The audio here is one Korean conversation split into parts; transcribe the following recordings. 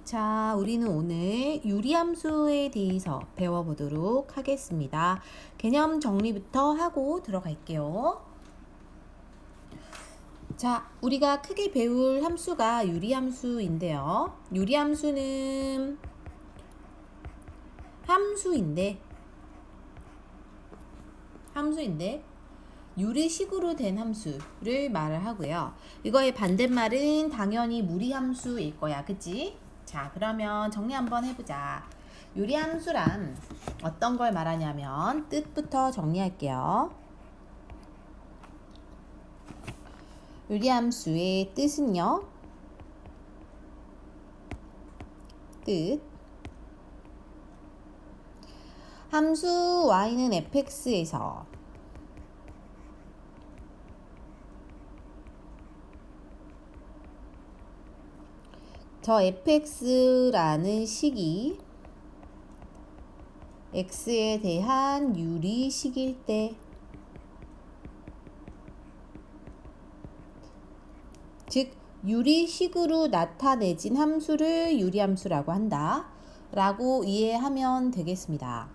자, 우리는 오늘 유리함수에 대해서 배워보도록 하겠습니다. 개념 정리부터 하고 들어갈게요. 자, 우리가 크게 배울 함수가 유리함수인데요. 유리함수는 함수인데 유리식으로 된 함수를 말을 하고요. 이거의 반대말은 당연히 무리함수일 거야. 그치? 자, 그러면 정리 한번 해보자. 유리함수란 어떤 걸 말하냐면 뜻부터 정리할게요. 유리함수의 뜻은요. 뜻. 함수 y는 fx에서 저 fx라는 식이 x에 대한 유리식일 때, 즉 유리식으로 나타내진 함수를 유리함수라고 한다 라고 이해하면 되겠습니다.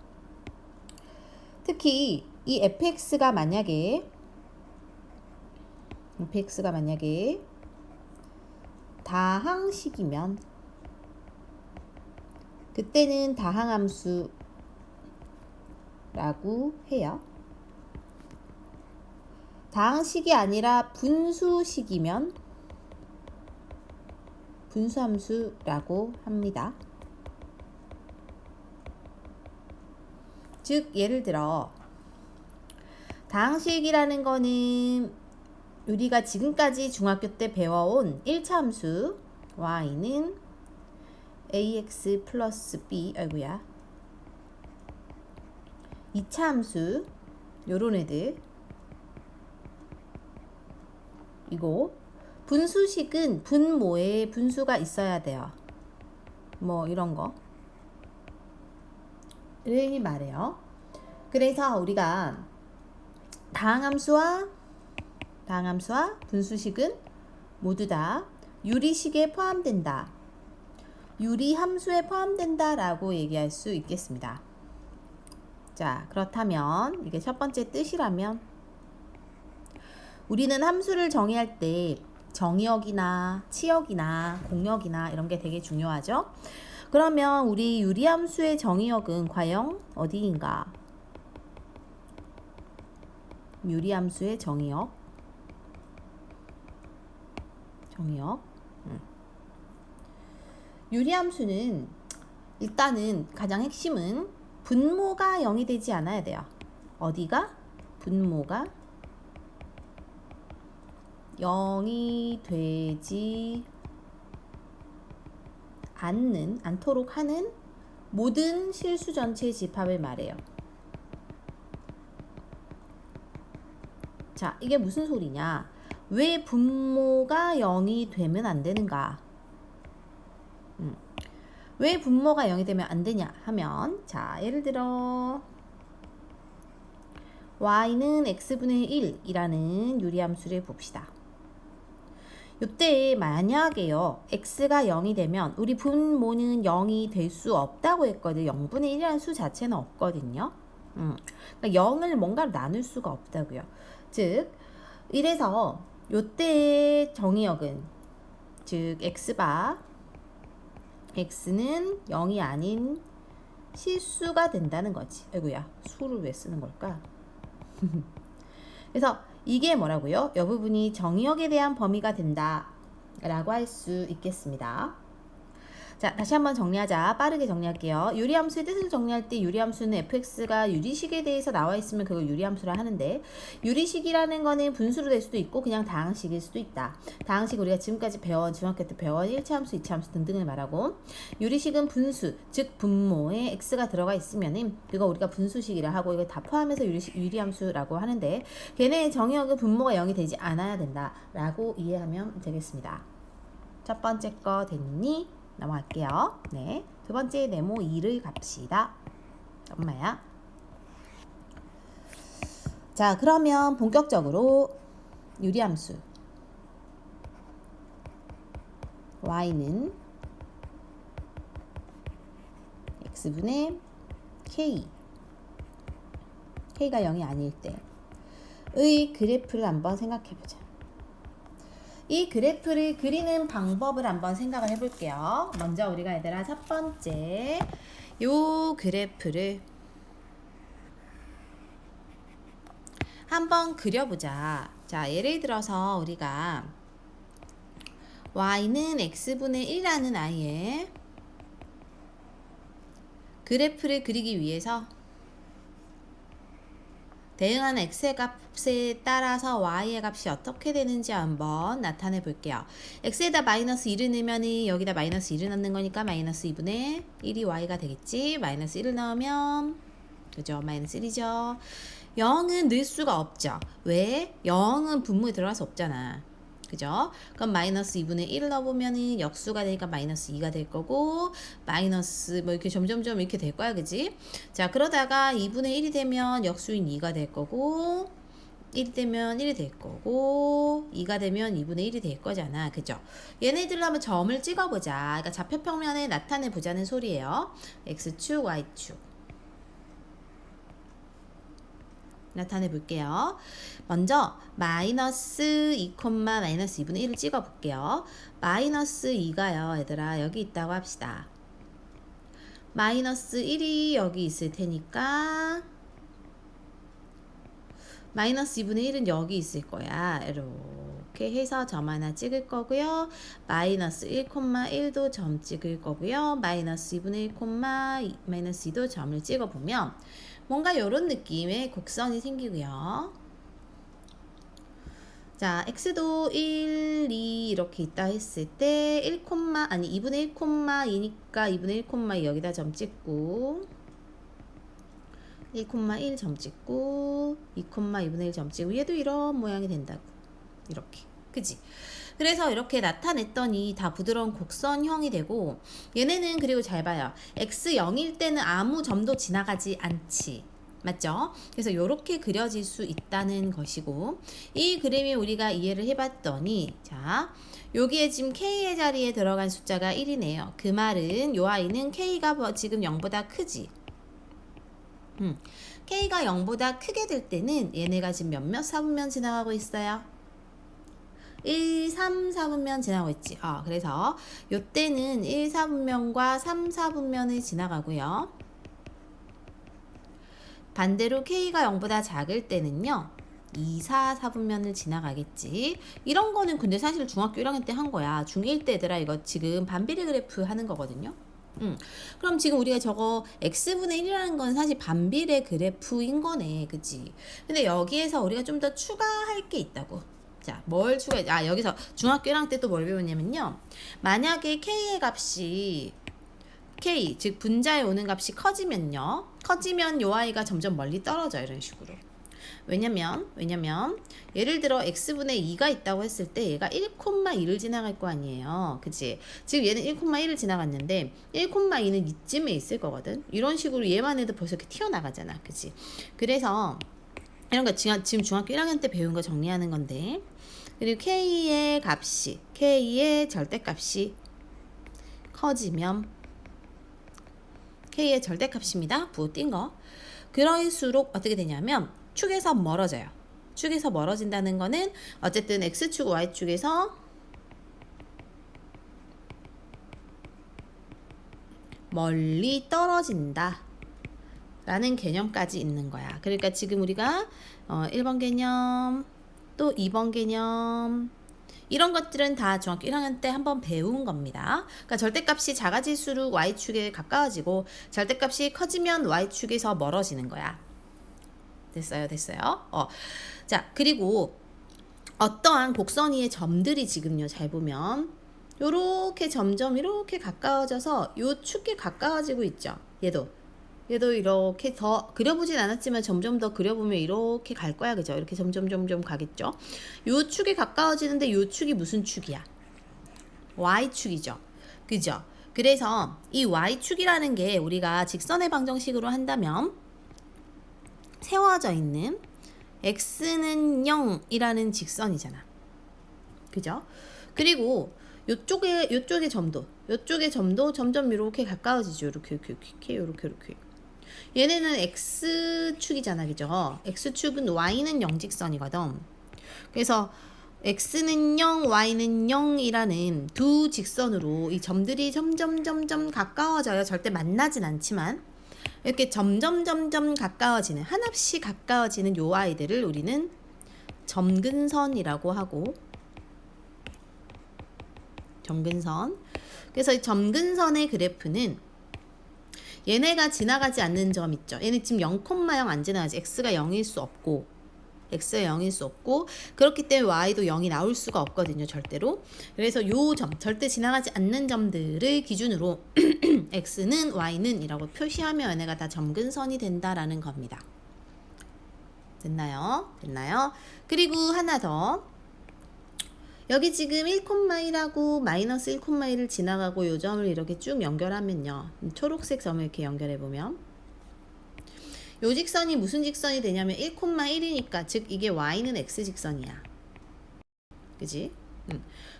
특히 이 fx가 만약에 다항식이면 그때는 다항함수라고 해요. 다항식이 아니라 분수식이면 분수함수라고 합니다. 즉 예를 들어 다항식이라는 거는 우리가 지금까지 중학교 때 배워온 1차 함수 y는 ax 플러스 b, 2차 함수 요런 애들, 이거 분수식은 분모에 분수가 있어야 돼요. 뭐 이런 거를 말해요. 그래서 우리가 다항함수와 분수식은 모두 다 유리식에 포함된다, 유리함수에 포함된다 라고 얘기할 수 있겠습니다. 자, 그렇다면 이게 첫 번째 뜻이라면 우리는 함수를 정의할 때 정의역이나 치역이나 공역이나 이런 게 되게 중요하죠. 그러면 우리 유리함수의 정의역은 과연 어디인가? 유리함수의 정의역. 유리함수는 일단은 가장 핵심은 분모가 0이 되지 않아야 돼요. 어디가? 분모가 0이 되지 않도록 하는 모든 실수 전체 집합을 말해요. 자, 이게 무슨 소리냐? 왜 분모가 0이 되면 안 되는가? 왜 분모가 0이 되면 안 되냐 하면, 자, 예를 들어 y는 x분의 1이라는 유리함수를 봅시다. 이때 만약에요 x가 0이 되면 우리 분모는 0이 될 수 없다고 했거든요. 0분의 1이라는 수 자체는 없거든요. 그러니까 0을 뭔가로 나눌 수가 없다고요. 즉 이래서 이때의 정의역은, 즉 x는 0이 아닌 실수가 된다는 거지. 아이고야, 수를 왜 쓰는 걸까? 그래서 이게 뭐라고요? 이 부분이 정의역에 대한 범위가 된다 라고 할 수 있겠습니다. 자, 다시 한번 정리하자. 빠르게 정리할게요. 유리함수의 뜻을 정리할 때 유리함수는 fx가 유리식에 대해서 나와 있으면 그걸 유리함수라 하는데, 유리식이라는 거는 분수로 될 수도 있고 그냥 다항식일 수도 있다. 다항식 우리가 지금까지 중학교 때 배운 1차 함수, 2차 함수 등등을 말하고, 유리식은 분수, 즉 분모에 x가 들어가 있으면은 그거 우리가 분수식이라 하고 이걸 다 포함해서 유리함수라고 하는데, 걔네의 정의역은 분모가 0이 되지 않아야 된다 라고 이해하면 되겠습니다. 첫 번째 거 됐니? 넘어갈게요. 네, 두 번째 네모 2를 갑시다. 엄마야. 자, 그러면 본격적으로 유리함수 y는 x분의 k, k가 0이 아닐 때의 그래프를 한번 생각해 보자. 이 그래프를 그리는 방법을 한번 생각을 해볼게요. 먼저 우리가 얘들아 첫 번째 요 그래프를 한번 그려보자. 자, 예를 들어서 우리가 y는 x분의 1이라는 i의 그래프를 그리기 위해서 대응하는 x의 값에 따라서 y의 값이 어떻게 되는지 한번 나타내 볼게요. x에다 마이너스 1을 넣으면 여기다 마이너스 1을 넣는 거니까 마이너스 2분의 1이 y가 되겠지. 마이너스 1을 넣으면 그죠? 마이너스 1이죠. 0은 넣을 수가 없죠. 왜? 0은 분모에 들어갈 수 없잖아. 그죠? 그럼 마이너스 2분의 1을 넣어보면 역수가 되니까 마이너스 2가 될 거고 마이너스 뭐 이렇게 점점점 이렇게 될 거야. 그지? 자, 그러다가 2분의 1이 되면 역수인 2가 될 거고 1이 되면 1이 될 거고 2가 되면 2분의 1이 될 거잖아. 그죠? 얘네들로 한번 점을 찍어보자. 그러니까 좌표평면에 나타내 보자는 소리예요. x축, y축 나타내 볼게요. 먼저 마이너스 2, 마이너스 2분의 1을 찍어 볼게요. 마이너스 2가요. 얘들아 여기 있다고 합시다. 마이너스 1이 여기 있을 테니까 마이너스 2분의 1은 여기 있을 거야. 이렇게 해서 점 하나 찍을 거고요. 마이너스 1, 1도 점 찍을 거고요. 마이너스 2분의 1, 마이너스 2도 점을 찍어보면 뭔가 이런 느낌의 곡선이 생기고요. 자, x도 1, 2 이렇게 있다 했을 때 2분의 1, 2니까 2분의 1, 2 여기다 점 찍고 1, 1 점 찍고 2,2분의 1 점 찍고 얘도 이런 모양이 된다고. 이렇게. 그지? 그래서 이렇게 나타냈더니 다 부드러운 곡선형이 되고 얘네는 그리고 잘 봐요. x 0일 때는 아무 점도 지나가지 않지. 맞죠? 그래서 이렇게 그려질 수 있다는 것이고 이 그림이 우리가 이해를 해봤더니 자 여기에 지금 k의 자리에 들어간 숫자가 1이네요. 그 말은 요 아이는 k가 지금 0보다 크지. k가 0보다 크게 될 때는 얘네가 지금 몇몇 사분면 지나가고 있어요? 1, 3, 4분면 지나고 있지. 그래서 요때는 1, 4분면과 3, 4분면을 지나가고요. 반대로 k가 0보다 작을 때는요. 2, 4, 4분면을 지나가겠지. 이런 거는 근데 사실 중학교 1학년 때 한 거야. 중1 때 얘들아 이거 지금 반비례 그래프 하는 거거든요. 그럼 지금 우리가 저거 x분의 1이라는 건 사실 반비례 그래프인 거네. 그치? 근데 여기에서 우리가 좀 더 추가할 게 있다고. 자, 뭘 추가해? 여기서 중학교 1학년 때 또 뭘 배웠냐면요. 만약에 k의 값이 k, 즉 분자에 오는 값이 커지면요. 커지면 요 아이가 점점 멀리 떨어져. 이런 식으로. 왜냐면 예를 들어 x분의 2가 있다고 했을 때 얘가 1,1을 지나갈 거 아니에요. 그치? 지금 얘는 1,1을 지나갔는데 1,2는 이쯤에 있을 거거든. 이런 식으로 얘만 해도 벌써 이렇게 튀어나가잖아. 그치? 그래서 이런 거 지금 중학교 1학년 때 배운 거 정리하는 건데 그리고 k의 절대값이 커지면 k의 절대값입니다. 부호 띈 거. 그럴수록 어떻게 되냐면 축에서 멀어져요. 축에서 멀어진다는 거는 어쨌든 x축, y축에서 멀리 떨어진다 라는 개념까지 있는 거야. 그러니까 지금 우리가 1번 개념 또 2번 개념 이런 것들은 다 중학교 1학년 때 한번 배운 겁니다. 그러니까 절대값이 작아질수록 y축에 가까워지고 절대값이 커지면 y축에서 멀어지는 거야. 됐어요. 자, 그리고 어떠한 곡선 위의 점들이 지금요, 잘 보면 요렇게 점점 이렇게 가까워져서 요 축에 가까워지고 있죠. 얘도 이렇게 더 그려보진 않았지만 점점 더 그려보면 이렇게 갈 거야. 그죠? 이렇게 점점 가겠죠. 요 축에 가까워지는데 요 축이 무슨 축이야? y축이죠. 그죠? 그래서 이 y축이라는 게 우리가 직선의 방정식으로 한다면 세워져 있는 x는 0이라는 직선이잖아. 그죠? 그리고 요쪽의 점도 점점 이렇게 가까워지죠. 이렇게. 얘네는 x축이잖아, 그죠? x축은 y는 0직선이거든. 그래서 x는 0, y는 0이라는 두 직선으로 이 점들이 점점 가까워져요. 절대 만나진 않지만 이렇게 점점 가까워지는, 한없이 가까워지는 요 아이들을 우리는 점근선이라고 하고, 점근선. 그래서 이 점근선의 그래프는 얘네가 지나가지 않는 점 있죠. 얘네 지금 0,0 안 지나가지. x가 0일 수 없고, 그렇기 때문에 y도 0이 나올 수가 없거든요, 절대로. 그래서 요 점, 절대 지나가지 않는 점들을 기준으로 x는 y는 이라고 표시하면 얘네가 다 점근선이 된다라는 겁니다. 됐나요? 그리고 하나 더. 여기 지금 1,1하고 마이너스 1,1을 지나가고 요 점을 이렇게 쭉 연결하면요, 초록색 점을 이렇게 연결해보면 요 직선이 무슨 직선이 되냐면 1,1이니까, 즉 이게 y는 x직선이야. 그지?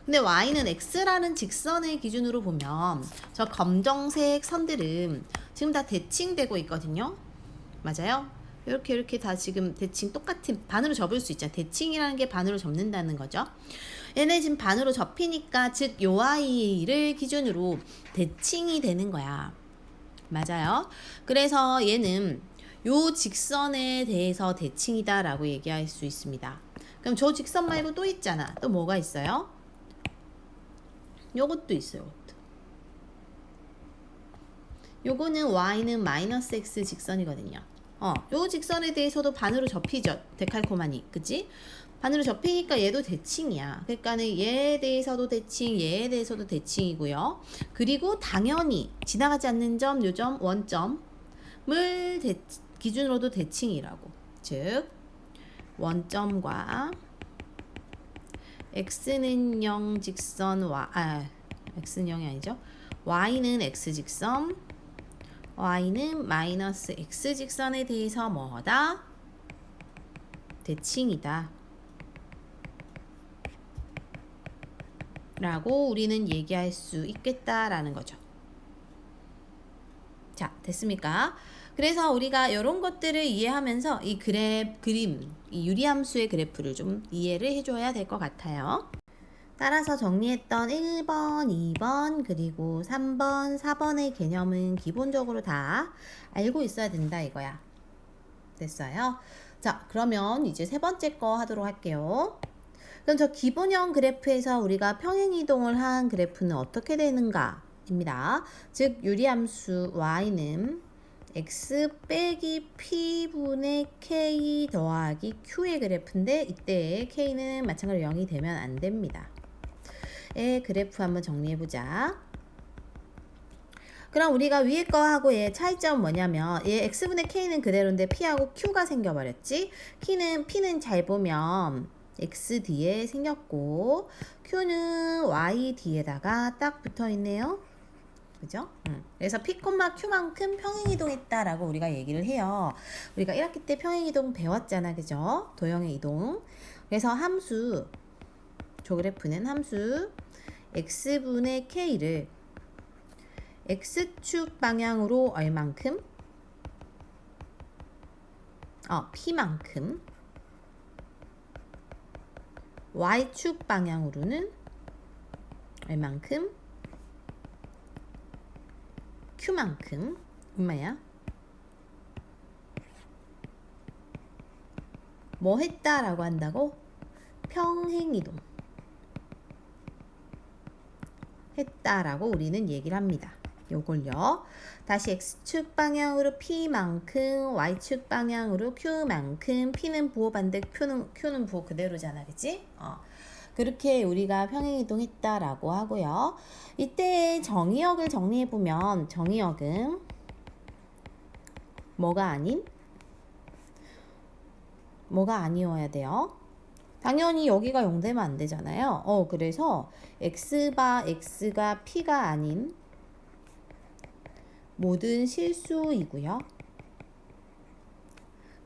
근데 y는 x라는 직선의 기준으로 보면 저 검정색 선들은 지금 다 대칭되고 있거든요. 맞아요? 이렇게 다 지금 대칭 똑같은 반으로 접을 수 있잖아. 대칭이라는 게 반으로 접는다는 거죠. 얘네 지금 반으로 접히니까, 즉 요 아이를 기준으로 대칭이 되는 거야. 맞아요. 그래서 얘는 요 직선에 대해서 대칭이다 라고 얘기할 수 있습니다. 그럼 저 직선 말고 또 있잖아. 또 뭐가 있어요? 요것도 있어요. 요거는 y는 마이너스 x 직선이거든요. 요 직선에 대해서도 반으로 접히죠. 데칼코마니. 그치? 반으로 접히니까 얘도 대칭이야. 그러니까는 얘에 대해서도 대칭, 얘에 대해서도 대칭이고요. 그리고 당연히 지나가지 않는 점, 요점, 원점을 기준으로도 대칭이라고. 즉 원점과 x는 0 직선 x는 0이 아니죠. y는 x 직선, y는 마이너스 x 직선에 대해서 뭐다? 대칭이다 라고 우리는 얘기할 수 있겠다라는 거죠. 자, 됐습니까? 그래서 우리가 이런 것들을 이해하면서 이 그림, 이 유리함수의 그래프를 좀 이해를 해줘야 될 것 같아요. 따라서 정리했던 1번, 2번, 그리고 3번, 4번의 개념은 기본적으로 다 알고 있어야 된다 이거야. 됐어요? 자, 그러면 이제 세 번째 거 하도록 할게요. 그럼 저 기본형 그래프에서 우리가 평행이동을 한 그래프는 어떻게 되는가? 입니다. 즉 유리함수 y는 x 빼기 p분의 k 더하기 q의 그래프인데, 이때 k는 마찬가지로 0이 되면 안 됩니다. 의 그래프 한번 정리해보자. 그럼 우리가 위에 거하고 얘 차이점은 뭐냐면, 얘 x분의 k는 그대로인데 p하고 q가 생겨버렸지. p는 잘 보면 x 뒤에 생겼고 q는 y 뒤에다가 딱 붙어있네요. 그죠? 그래서 p, q만큼 평행이동했다라고 우리가 얘기를 해요. 우리가 1학기 때 평행이동 배웠잖아. 그죠? 도형의 이동. 그래서 함수, 저 그래프는 함수 x분의 k를 x축 방향으로 얼만큼? p만큼, y축 방향으로는 얼만큼? q만큼. 얼마야? 뭐 했다라고 한다고? 평행이동 했다라고 우리는 얘기를 합니다. 요걸요. 다시 x축 방향으로 p만큼, y축 방향으로 q만큼, p는 부호 반대, q는 부호 그대로잖아. 그치? 그렇게 우리가 평행이동 했다라고 하고요. 이때 정의역을 정리해보면, 정의역은 뭐가 아니어야 돼요? 당연히 여기가 0 되면 안 되잖아요. 그래서 x가 p가 아닌 모든 실수이고요.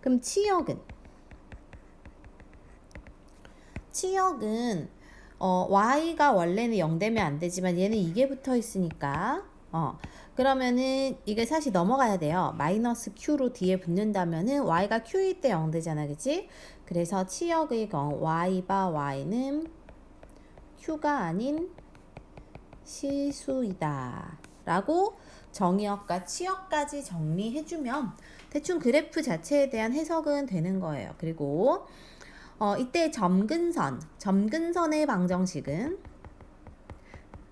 그럼 치역은 y가 원래는 0 되면 안 되지만 얘는 이게 붙어 있으니까 그러면은 이게 사실 넘어가야 돼요. 마이너스 q로 뒤에 붙는다면은 y가 q일 때 0 되잖아, 그치? 그래서 치역의 경 y 바 y는 q가 아닌 실수이다 라고 정의역과 치역까지 정리해주면 대충 그래프 자체에 대한 해석은 되는 거예요. 그리고 이때 점근선의 방정식은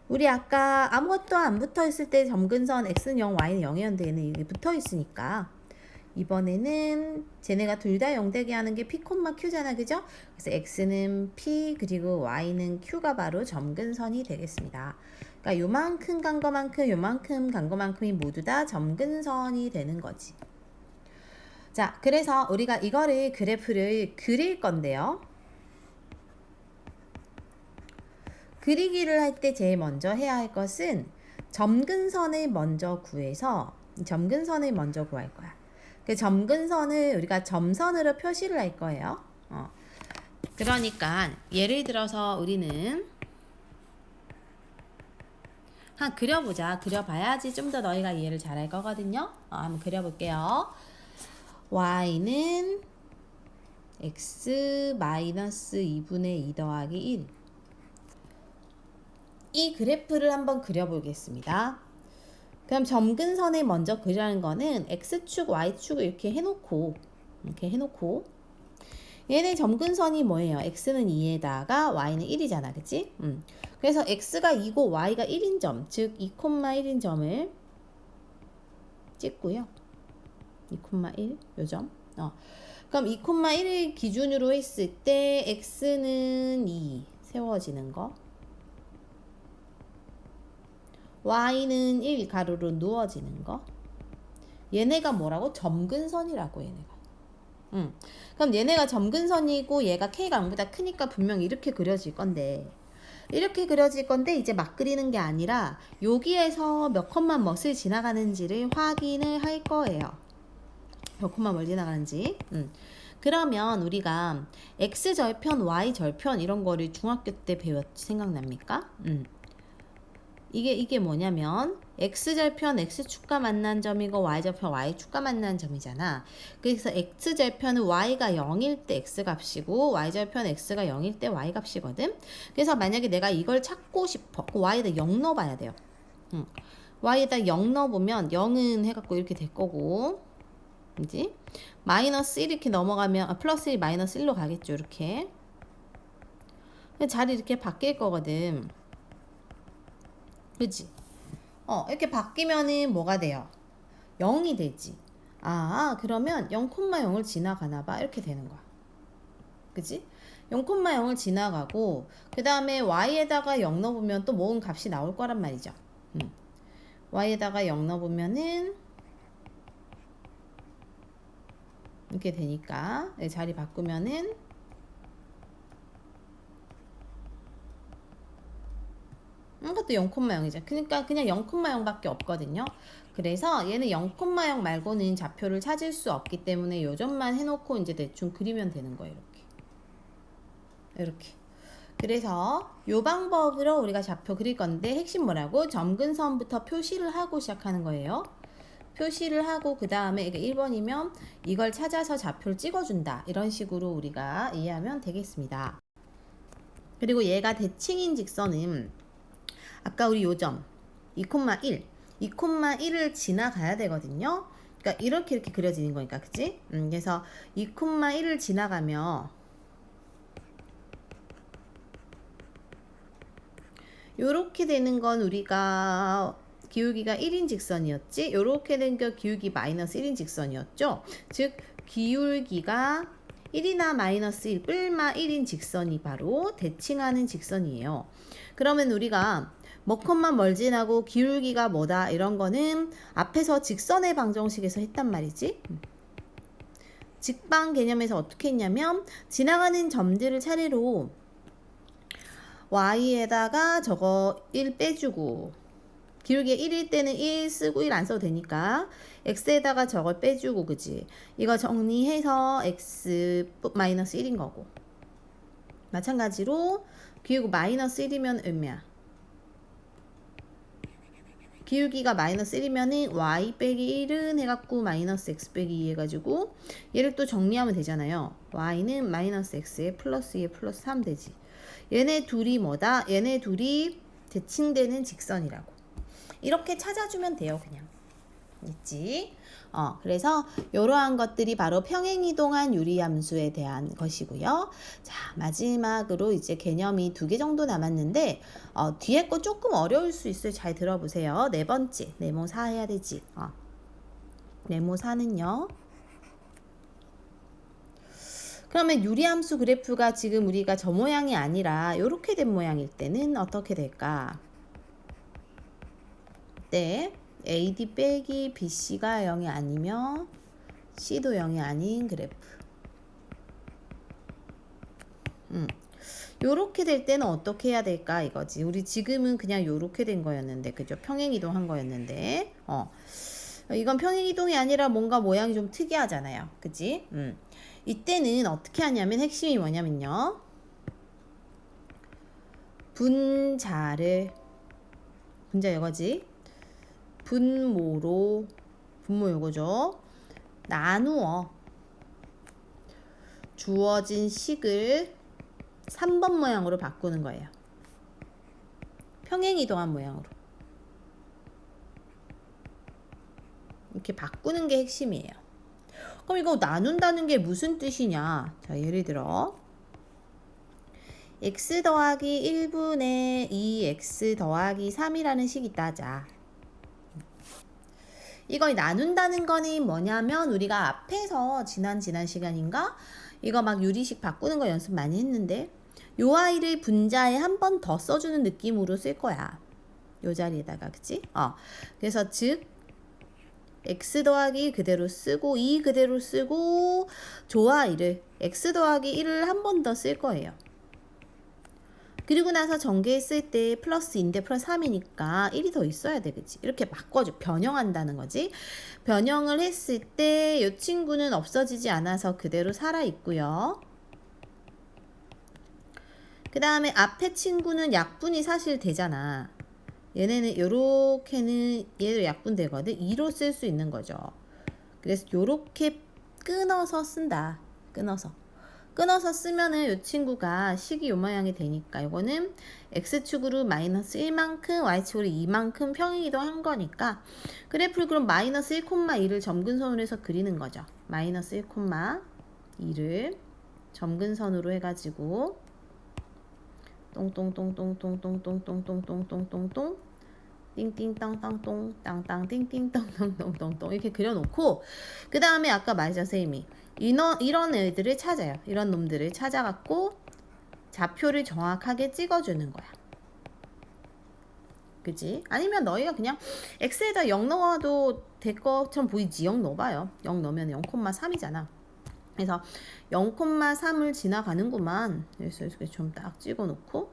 우리 아까 아무것도 안 붙어 있을 때 점근선 x는 0, y는 0이었는데 얘는 이게 붙어 있으니까 이번에는 쟤네가 둘 다 0 되게 하는 게 p, q잖아, 그죠? 그래서 x는 p 그리고 y는 q가 바로 점근선이 되겠습니다. 그러니까 요만큼 간 거만큼 요만큼 간 거만큼이 모두 다 점근선이 되는 거지. 자, 그래서 우리가 이거를 그래프를 그릴 건데요. 그리기를 할 때 제일 먼저 해야 할 것은 점근선을 먼저 구해서 점근선을 먼저 구할 거야. 그 점근선을 우리가 점선으로 표시를 할 거예요. 그러니까 예를 들어서 우리는 그려보자. 그려봐야지 좀 더 너희가 이해를 잘할 거거든요. 한번 그려볼게요. y는 x 마이너스 2분의 2 더하기 1. 이 그래프를 한번 그려보겠습니다. 그럼 점근선을 먼저 그리라는 거는 x축, y축을 이렇게 해놓고 얘네 점근선이 뭐예요? x는 2에다가 y는 1이잖아, 그치? 그래서 x가 2고 y가 1인 점, 즉 2,1인 점을 찍고요. 2,1 요점. 그럼 2,1을 기준으로 했을 때 x는 2 세워지는 거, y는 1 가로로 누워지는 거. 얘네가 뭐라고? 점근선이라고, 얘네가. 그럼 얘네가 점근선이고 얘가 k가 0보다 크니까 분명 이렇게 그려질 건데 이제 막 그리는 게 아니라 여기에서 몇 컷만 멋을 지나가는지를 확인을 할 거예요. 몇 컷만 뭘 지나가는지. 그러면 우리가 x절편, y절편 이런 거를 중학교 때 배웠지, 생각납니까? 이게 뭐냐면 x절편 x축과 만난 점이고 y절편 y축과 만난 점이잖아. 그래서 x절편은 y가 0일 때 x값이고 y절편 x가 0일 때 y값이거든. 그래서 만약에 내가 이걸 찾고 싶어. 그 y에다 0 넣어봐야 돼요. y에다 0 넣어보면 0은 해갖고 이렇게 될 거고, 그지? 마이너스 1 이렇게 넘어가면 플러스 1 마이너스 1로 가겠죠, 이렇게. 자리 이렇게 바뀔 거거든. 그치? 이렇게 바뀌면은 뭐가 돼요? 0이 되지. 그러면 0,0을 지나가나 봐. 이렇게 되는 거야. 그치? 0,0을 지나가고 그 다음에 y에다가 0 넣어보면 또 모은 값이 나올 거란 말이죠. y에다가 0 넣어보면은 이렇게 되니까 자리 바꾸면은 이것도 0,0이죠. 그러니까 그냥 0,0밖에 없거든요. 그래서 얘는 0,0 말고는 좌표를 찾을 수 없기 때문에 요 점만 해놓고 이제 대충 그리면 되는 거예요. 이렇게. 그래서 요 방법으로 우리가 좌표 그릴 건데 핵심 뭐라고? 점근선부터 표시를 하고 시작하는 거예요. 표시를 하고 그 다음에 이게 1번이면 이걸 찾아서 좌표를 찍어준다. 이런 식으로 우리가 이해하면 되겠습니다. 그리고 얘가 대칭인 직선은 아까 우리 요점 2,1을 지나가야 되거든요. 그러니까 이렇게 그려지는 거니까, 그치? 그래서 2,1을 지나가면 요렇게 되는 건 우리가 기울기가 1인 직선이었지? 요렇게 된 게 기울기 마이너스 1인 직선이었죠? 즉 기울기가 1이나 마이너스 1, 뿔마 1인 직선이 바로 대칭하는 직선이에요. 그러면 우리가 몇 컷만 멀진하고 기울기가 뭐다 이런 거는 앞에서 직선의 방정식에서 했단 말이지. 직방 개념에서 어떻게 했냐면 지나가는 점들을 차례로 y에다가 저거 1 빼주고, 기울기가 1일 때는 1 쓰고 1 안 써도 되니까 x에다가 저걸 빼주고, 그지? 이거 정리해서 x 마이너스 1인 거고, 마찬가지로 기울기 마이너스 1이면 얼마야? 기울기가 마이너스 1이면은 y 빼기 1은 해갖고 마이너스 x 빼기 2 해가지고 얘를 또 정리하면 되잖아요. y는 마이너스 x에 플러스 2에 플러스 3 되지. 얘네 둘이 뭐다? 얘네 둘이 대칭되는 직선이라고. 이렇게 찾아주면 돼요. 그냥. 있지? 그래서 이러한 것들이 바로 평행이동한 유리함수에 대한 것이고요. 자, 마지막으로 이제 개념이 2개 정도 남았는데 뒤에 거 조금 어려울 수 있어요. 잘 들어보세요. 네 번째, 네모 4 해야 되지. 네모 4는요. 그러면 유리함수 그래프가 지금 우리가 저 모양이 아니라 이렇게 된 모양일 때는 어떻게 될까? 네. AD 빼기 BC가 0이 아니며 C도 0이 아닌 그래프. 요렇게 될 때는 어떻게 해야 될까 이거지. 우리 지금은 그냥 요렇게 된 거였는데, 그죠? 평행이동한 거였는데, 이건 평행이동이 아니라 뭔가 모양이 좀 특이하잖아요. 그치? 이때는 어떻게 하냐면 핵심이 뭐냐면요. 분자 이거지. 분모 이거죠. 나누어 주어진 식을 3번 모양으로 바꾸는 거예요. 평행이동한 모양으로. 이렇게 바꾸는 게 핵심이에요. 그럼 이거 나눈다는 게 무슨 뜻이냐? 자, 예를 들어 x 더하기 1분의 2x 더하기 3이라는 식이 있다 하자. 이걸 나눈다는 거는 뭐냐면 우리가 앞에서 지난 시간인가 이거 막 유리식 바꾸는 거 연습 많이 했는데 요 아이를 분자에 한 번 더 써주는 느낌으로 쓸 거야. 요 자리에다가, 그치? 그래서 즉 x 더하기 그대로 쓰고 2 그대로 쓰고 조 아이를 x 더하기 1을 한 번 더 쓸 거예요. 그리고 나서 전개했을 때 플러스인데 플러스 3이니까 1이 더 있어야 돼, 그치? 이렇게 바꿔줘. 변형한다는 거지. 변형을 했을 때 이 친구는 없어지지 않아서 그대로 살아있고요. 그 다음에 앞에 친구는 약분이 사실 되잖아. 얘네는 요렇게는 얘도 약분 되거든. 2로 쓸 수 있는 거죠. 그래서 요렇게 끊어서 쓴다. 끊어서 쓰면은 이 친구가 식이 요 모양이 되니까 이거는 x축으로 마이너스 1만큼 y축으로 2만큼 평행이동한 거니까 그래프를 그럼 마이너스 1,2를 점근선으로 해서 그리는 거죠. 마이너스 1,2를 점근선으로 해가지고 똥똥똥똥똥똥똥똥똥똥똥똥 띵띵땅땅똥 땅땅 띵띵땅땅똥똥똥 이렇게 그려놓고 그 다음에 아까 말했죠 선생님이 이런 애들을 찾아요. 이런 놈들을 찾아갖고 좌표를 정확하게 찍어주는 거야. 그치? 아니면 너희가 그냥 x에다 0 넣어도 될 것처럼 보이지. 0 넣어봐요. 0 넣으면 0,3이잖아. 그래서 0,3을 지나가는구만. 그래서 이렇게 좀 딱 찍어놓고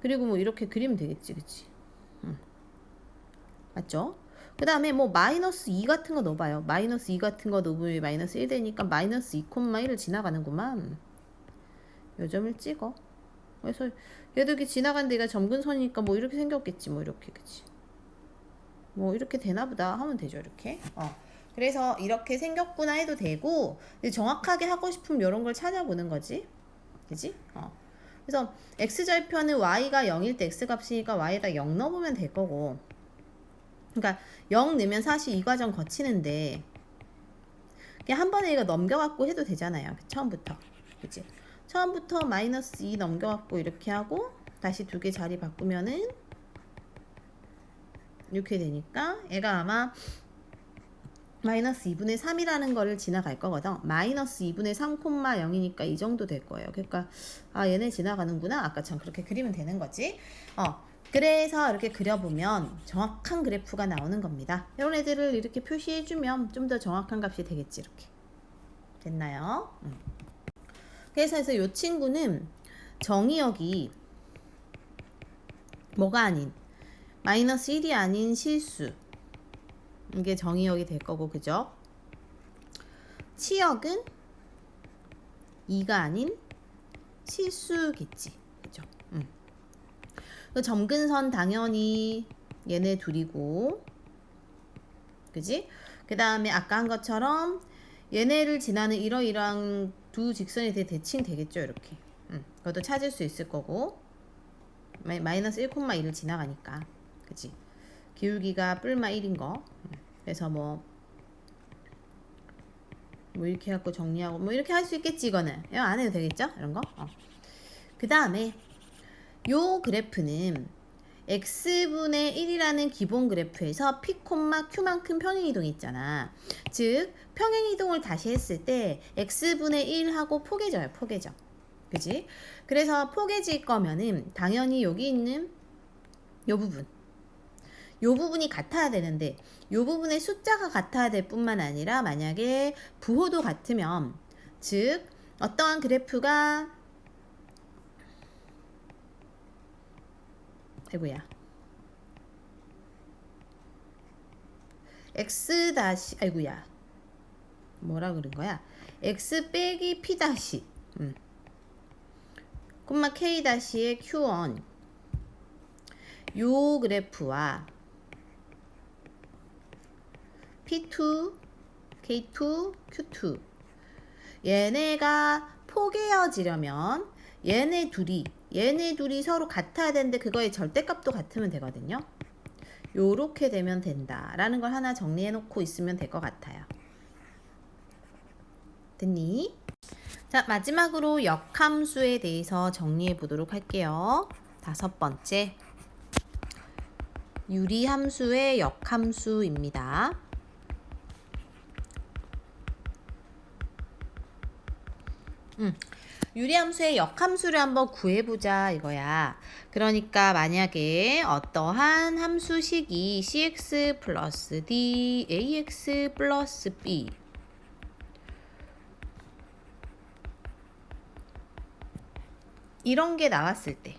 그리고 뭐 이렇게 그리면 되겠지. 그치? 맞죠? 그 다음에 뭐 마이너스 2 같은 거 넣어봐요. 마이너스 2 같은 거 넣으면 마이너스 1 되니까 마이너스 2,1을 지나가는구만. 요 점을 찍어. 그래서 얘도 이렇게 지나간 데가 점근선이니까 뭐 이렇게 생겼겠지. 뭐 이렇게, 그치? 뭐 이렇게 되나보다 하면 되죠. 이렇게. 그래서 이렇게 생겼구나 해도 되고 정확하게 하고 싶으면 이런 걸 찾아보는 거지. 그치? 그래서 x절편은 y가 0일 때 x값이니까 y에다 0 넣어보면 될 거고 그러니까 0 넣으면 사실 이 과정 거치는데 그냥 한 번에 이거 넘겨갖고 해도 되잖아요. 처음부터. 그치? 처음부터 마이너스 2 넘겨갖고 이렇게 하고 다시 두 개 자리 바꾸면은 이렇게 되니까 얘가 아마 마이너스 2분의 3이라는 거를 지나갈 거거든. 마이너스 2분의 3,0이니까 이 정도 될 거예요. 그러니까 얘네 지나가는구나. 아까처럼 그렇게 그리면 되는 거지. 그래서 이렇게 그려보면 정확한 그래프가 나오는 겁니다. 이런 애들을 이렇게 표시해주면 좀 더 정확한 값이 되겠지. 이렇게 됐나요? 그래서 이 친구는 정의역이 뭐가 아닌 마이너스 1이 아닌 실수 이게 정의역이 될 거고 그죠? 치역은 2가 아닌 실수겠지. 그죠? 그 점근선 당연히 얘네 둘이고, 그지? 그 다음에 아까 한 것처럼 얘네를 지나는 이러이러한 두 직선이 대칭 되겠죠, 이렇게. 그것도 찾을 수 있을 거고, 마이너스 1,1을 지나가니까, 그지? 기울기가 뿔마 1인 거. 그래서 뭐 이렇게 해갖고 정리하고 뭐 이렇게 할 수 있겠지. 이거는 이거 안 해도 되겠죠, 이런 거. 그 다음에 요 그래프는 x분의 1이라는 기본 그래프에서 p, q만큼 평행이동이 있잖아. 즉 평행이동을 다시 했을 때 x분의 1하고 포개져요. 포개져. 그지? 그래서 포개질 거면은 당연히 여기 있는 요 부분이 같아야 되는데 요 부분의 숫자가 같아야 될 뿐만 아니라 만약에 부호도 같으면, 즉 어떠한 그래프가 아이고야 x 다시 아이고야 뭐라 그런 거야? x 빼기 p 다시 콤마 k 다시의 q1 요 그래프와 p2, k2, q2 얘네가 포개어지려면 얘네 둘이 서로 같아야 되는데 그거의 절대값도 같으면 되거든요. 요렇게 되면 된다라는 걸 하나 정리해 놓고 있으면 될 것 같아요. 됐니? 자, 마지막으로 역함수에 대해서 정리해 보도록 할게요. 5번째, 유리함수의 역함수입니다. 유리함수의 역함수를 한번 구해보자 이거야. 그러니까 만약에 어떠한 함수식이 cx 플러스 d, ax 플러스 b 이런 게 나왔을 때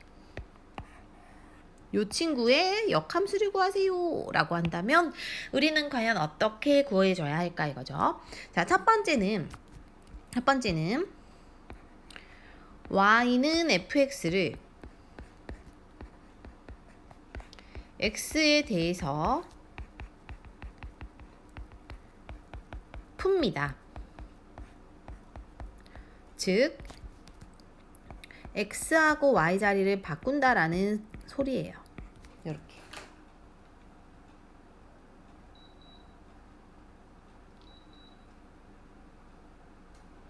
요 친구의 역함수를 구하세요 라고 한다면 우리는 과연 어떻게 구해줘야 할까 이거죠. 자, 첫 번째는 y는 fx를 x에 대해서 풉니다. 즉 x하고 y 자리를 바꾼다라는 소리예요. 이렇게.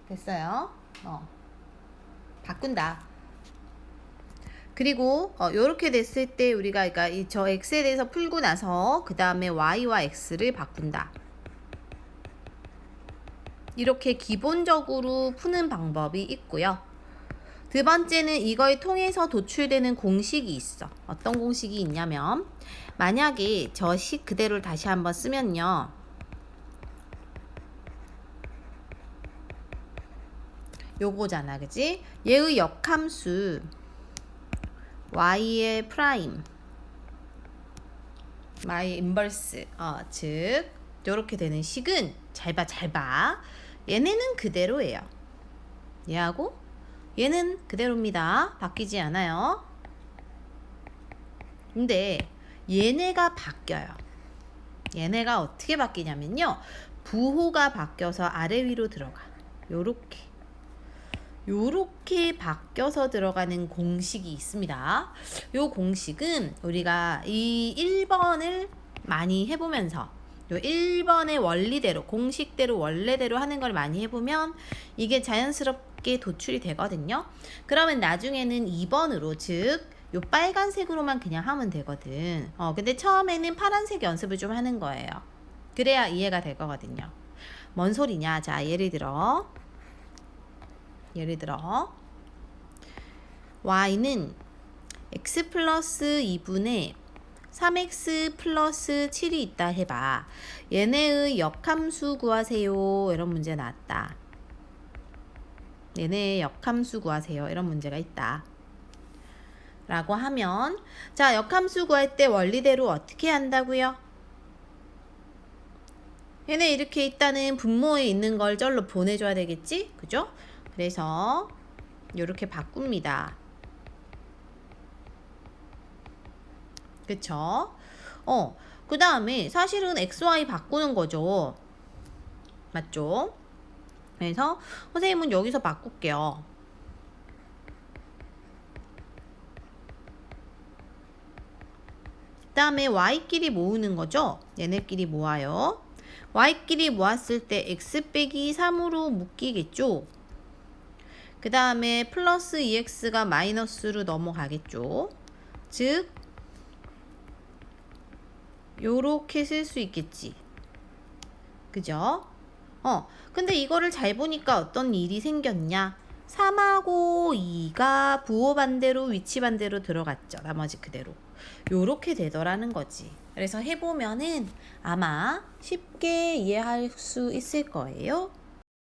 됐어요? 바꾼다. 그리고 요렇게 됐을 때 우리가 그러니까 저 x에 대해서 풀고 나서 그 다음에 y와 x를 바꾼다. 이렇게 기본적으로 푸는 방법이 있고요. 두 번째는 이걸 통해서 도출되는 공식이 있어. 어떤 공식이 있냐면 만약에 저 식 그대로를 다시 한번 쓰면요. 요거잖아, 그지? 얘의 역함수 y의 프라임, y 인버스, 즉 요렇게 되는 식은 잘 봐. 얘네는 그대로예요. 얘하고 얘는 그대로입니다. 바뀌지 않아요. 근데 얘네가 바뀌어요. 얘네가 어떻게 바뀌냐면요. 부호가 바뀌어서 아래 위로 들어가. 요렇게 바뀌어서 들어가는 공식이 있습니다. 요 공식은 우리가 이 1번을 많이 해보면서 요 1번의 원리대로, 공식대로, 원래대로 하는 걸 많이 해보면 이게 자연스럽게 도출이 되거든요. 그러면 나중에는 2번으로, 즉 요 빨간색으로만 그냥 하면 되거든. 근데 처음에는 파란색 연습을 좀 하는 거예요. 그래야 이해가 될 거거든요. 뭔 소리냐? 자, 예를 들어 y는 x 플러스 2분의 3x 플러스 7이 있다 해봐. 얘네의 역함수 구하세요. 이런 문제 나왔다. 얘네의 역함수 구하세요. 이런 문제가 있다. 라고 하면, 자, 역함수 구할 때 원리대로 어떻게 한다고요? 얘네 이렇게 있다는 분모에 있는 걸 절로 보내줘야 되겠지? 그죠? 그래서 이렇게 바꿉니다. 그쵸? 그 다음에 사실은 XY 바꾸는 거죠. 맞죠? 그래서 선생님은 여기서 바꿀게요. 그 다음에 Y끼리 모으는 거죠. 얘네끼리 모아요. Y끼리 모았을 때 X 빼기 3으로 묶이겠죠. 그 다음에 플러스 2X가 마이너스로 넘어가겠죠. 즉 요렇게 쓸 수 있겠지. 그죠? 근데 이거를 잘 보니까 어떤 일이 생겼냐? 3하고 2가 부호 반대로 위치 반대로 들어갔죠. 나머지 그대로. 요렇게 되더라는 거지. 그래서 해보면은 아마 쉽게 이해할 수 있을 거예요.